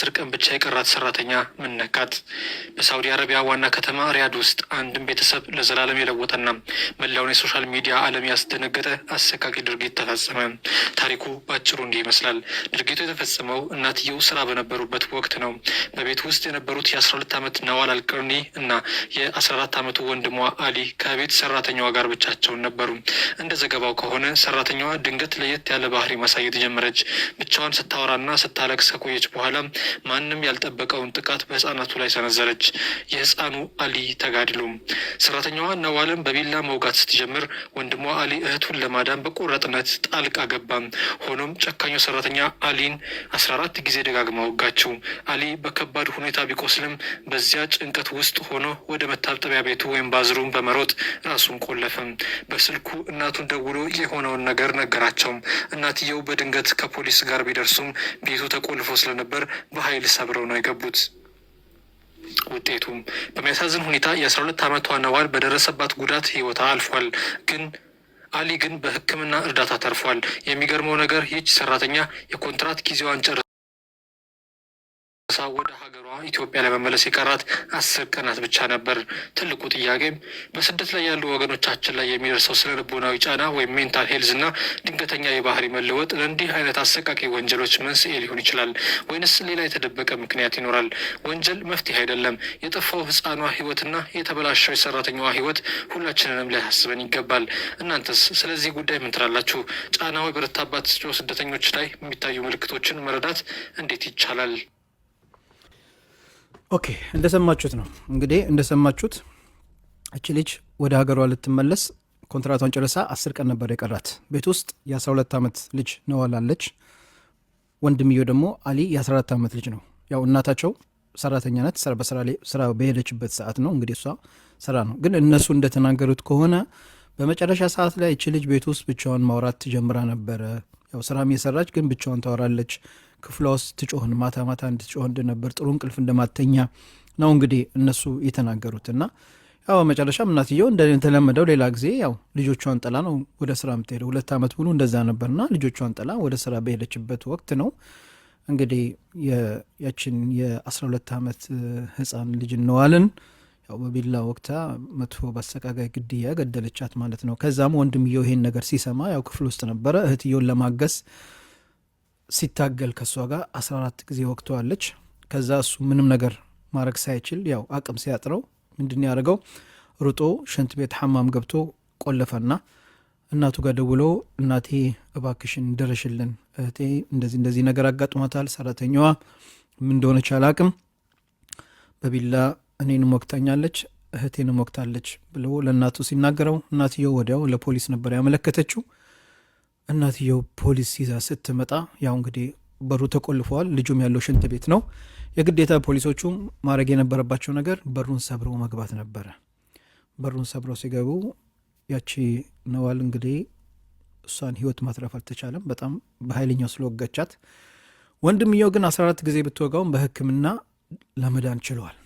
10 ቀን ብቻ የቀራት ሰራተኛ ምን ነካት? በሳውዲ አረቢያ ዋና ከተማ ሪያድ ውስጥ አንድም ቤተሰብ ለዘላለም የለወጠና መላውን የሶሻል ሚዲያ ዓለም ያስደነገጠ አሰቃቂ ድርጊት ተፈጸመ። ታሪኩ ባጭሩ እንዲህ ይመስላል። ድርጊቱ የተፈጸመው እናትየው ስራ በነበሩበት ወቅት ነው። በቤት ውስጥ የነበሩት የ12 ዓመት ነዋል አልቀርኒ እና የ14 ዓመቱ ወንድሟ አሊ ከቤት ሰራተኛዋ ጋር ብቻቸውን ነበሩ። እንደ ዘገባው ከሆነ ሰራተኛዋ ድንገት ለየት ያለ ባህሪ ማሳየት ጀመረች። ብቻዋን ስታወራና ስታለቅስ ከቆየች በኋላ ማንም ያልጠበቀውን ጥቃት በህፃናቱ ላይ ሰነዘረች። የህፃኑ አሊ ተጋድሎ። ሰራተኛዋ ነዋልን በቢላ መውጋት ስትጀምር ወንድሟ አሊ እህቱን ለማዳን በቆራጥነት ጣልቃ ገባ። ሆኖም ጨካኙ ሰራተኛ አሊን 14 ጊዜ ደጋግማ ወጋችው። አሊ በከባድ ሁኔታ ቢቆስልም በዚያ ጭንቀት ውስጥ ሆኖ ወደ መታጠቢያ ቤቱ ወይም ባዝሩም በመሮጥ ራሱን ቆለፈ። በስልኩ እናቱን ደውሎ የሆነውን ነገር ነገራቸው። እናትየው በድንገት ከፖሊስ ጋር ቢደርሱም ቤቱ ተቆልፎ ስለነበር በኃይል ሰብረው ነው የገቡት። ውጤቱም በሚያሳዝን ሁኔታ የ12 ዓመቷ ነዋል በደረሰባት ጉዳት ህይወቷ አልፏል። አሊ ግን በሕክምና እርዳታ ተርፏል። የሚገርመው ነገር ይህች ሰራተኛ የኮንትራት ጊዜዋን ጨርሳ ወደ ሀገሯ ኢትዮጵያ ለመመለስ የቀራት 10 ቀናት ብቻ ነበር። ትልቁ ጥያቄም በስደት ላይ ያሉ ወገኖቻችን ላይ የሚደርሰው ስነ ልቦናዊ ጫና ወይም ሜንታል ሄልዝ እና ድንገተኛ የባህሪ መለወጥ ለእንዲህ አይነት አሰቃቂ ወንጀሎች መንስኤ ሊሆን ይችላል ወይንስ ሌላ የተደበቀ ምክንያት ይኖራል? ወንጀል መፍትሄ አይደለም። የጠፋው ህፃኗ ህይወትና የተበላሸው የሰራተኛዋ ህይወት ሁላችንንም ሊያሳስበን ይገባል። እናንተስ ስለዚህ ጉዳይ ምን ትላላችሁ? ጫናው የበረታባቸው ስደተኞች ላይ የሚታዩ ምልክቶችን መረዳት እንዴት ይቻላል? ኦኬ፣ እንደሰማችሁት ነው እንግዲህ እንደሰማችሁት እቺ ልጅ ወደ ሀገሯ ልትመለስ ኮንትራቷን ጨርሳ 10 ቀን ነበር የቀራት። ቤት ውስጥ የ12 ዓመት ልጅ ነዋላለች። ወንድምየው ደግሞ አሊ የ14 ዓመት ልጅ ነው። ያው እናታቸው ሰራተኛ ናት። ስራ በሄደችበት ሰዓት ነው እንግዲህ እሷ ስራ ነው። ግን እነሱ እንደተናገሩት ከሆነ በመጨረሻ ሰዓት ላይ እቺ ልጅ ቤት ውስጥ ብቻዋን ማውራት ትጀምራ ነበረ። ያው ስራም የሰራች ግን ብቻዋን ታወራለች። ክፍሏ ውስጥ ትጮህን ማታ ማታ እንድትጮህ እንደነበር፣ ጥሩ እንቅልፍ እንደማተኛ ነው እንግዲህ እነሱ የተናገሩት። እና ያው መጨረሻም እናትየው እንደተለመደው ሌላ ጊዜ ያው ልጆቿን ጥላ ነው ወደ ስራ የምትሄደው። 2 ዓመት ሙሉ እንደዛ ነበርና ልጆቿን ጥላ ወደ ስራ በሄደችበት ወቅት ነው እንግዲህ ያችን የ12 ዓመት ህፃን ልጅ ነዋልን ያው በቢላ ወቅታ መጥፎ በአሰቃቃይ ግድያ ገደለቻት ማለት ነው። ከዛም ወንድምየው ይሄን ነገር ሲሰማ ያው ክፍል ውስጥ ነበረ። እህትየውን ለማገዝ ሲታገል ከሷ ጋር 14 ጊዜ ወቅተዋለች። ከዛ እሱ ምንም ነገር ማድረግ ሳይችል ያው አቅም ሲያጥረው ምንድን ያደርገው ሩጦ ሽንት ቤት ሐማም ገብቶ ቆለፈና እናቱ ጋር ደውሎ እናቴ እባክሽን ደረሽልን፣ እህቴ እንደዚህ ነገር አጋጥሟታል፣ ሰራተኛዋ ምን እንደሆነች አላቅም፣ በቢላ እኔንም ወቅታኛለች፣ እህቴንም ወቅታለች ብሎ ለእናቱ ሲናገረው እናትየው ወዲያው ለፖሊስ ነበር ያመለከተችው። እናትየው ፖሊስ ይዛ ስትመጣ ያው እንግዲህ በሩ ተቆልፈዋል። ልጁም ያለው ሽንት ቤት ነው። የግዴታ ፖሊሶቹ ማድረግ የነበረባቸው ነገር በሩን ሰብረው መግባት ነበረ። በሩን ሰብረው ሲገቡ ያቺ ነዋል እንግዲህ እሷን ህይወት ማትረፍ አልተቻለም። በጣም በኃይለኛው ስለወጋቻት። ወንድምየው ግን 14 ጊዜ ብትወጋውም በሕክምና ለመዳን ችለዋል።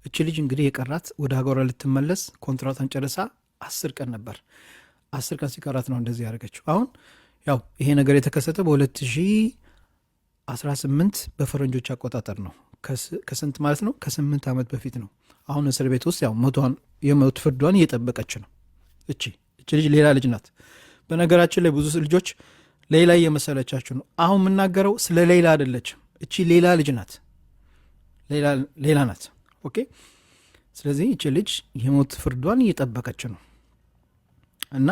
እቺ ልጅ እንግዲህ የቀራት ወደ ሀገሯ ልትመለስ ኮንትራቷን ጨርሳ 10 ቀን ነበር። 10 ቀን ሲቀራት ነው እንደዚህ ያደረገችው። አሁን ያው ይሄ ነገር የተከሰተው በ2018 በፈረንጆች አቆጣጠር ነው። ከስንት ማለት ነው? ከ8 ዓመት በፊት ነው። አሁን እስር ቤት ውስጥ ያው የሞት ፍርዷን እየጠበቀች ነው። እቺ ልጅ ሌላ ልጅ ናት። በነገራችን ላይ ብዙ ልጆች ሌላ እየመሰለቻችሁ ነው። አሁን የምናገረው ስለ ሌላ አይደለችም። እቺ ሌላ ልጅ ናት። ሌላ ናት። ኦኬ። ስለዚህ እቺ ልጅ የሞት ፍርዷን እየጠበቀች ነው። እና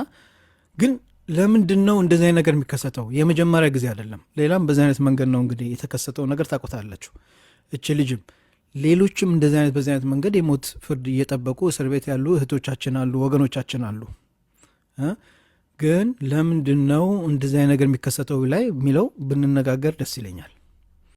ግን ለምንድን ነው እንደዚህ አይነት ነገር የሚከሰተው? የመጀመሪያ ጊዜ አይደለም። ሌላም በዚህ አይነት መንገድ ነው እንግዲህ የተከሰተው ነገር ታውቁታላችሁ። እቺ ልጅም ሌሎችም በዚህ አይነት መንገድ የሞት ፍርድ እየጠበቁ እስር ቤት ያሉ እህቶቻችን አሉ፣ ወገኖቻችን አሉ። ግን ለምንድን ነው እንደዚህ አይነት ነገር የሚከሰተው ላይ የሚለው ብንነጋገር ደስ ይለኛል።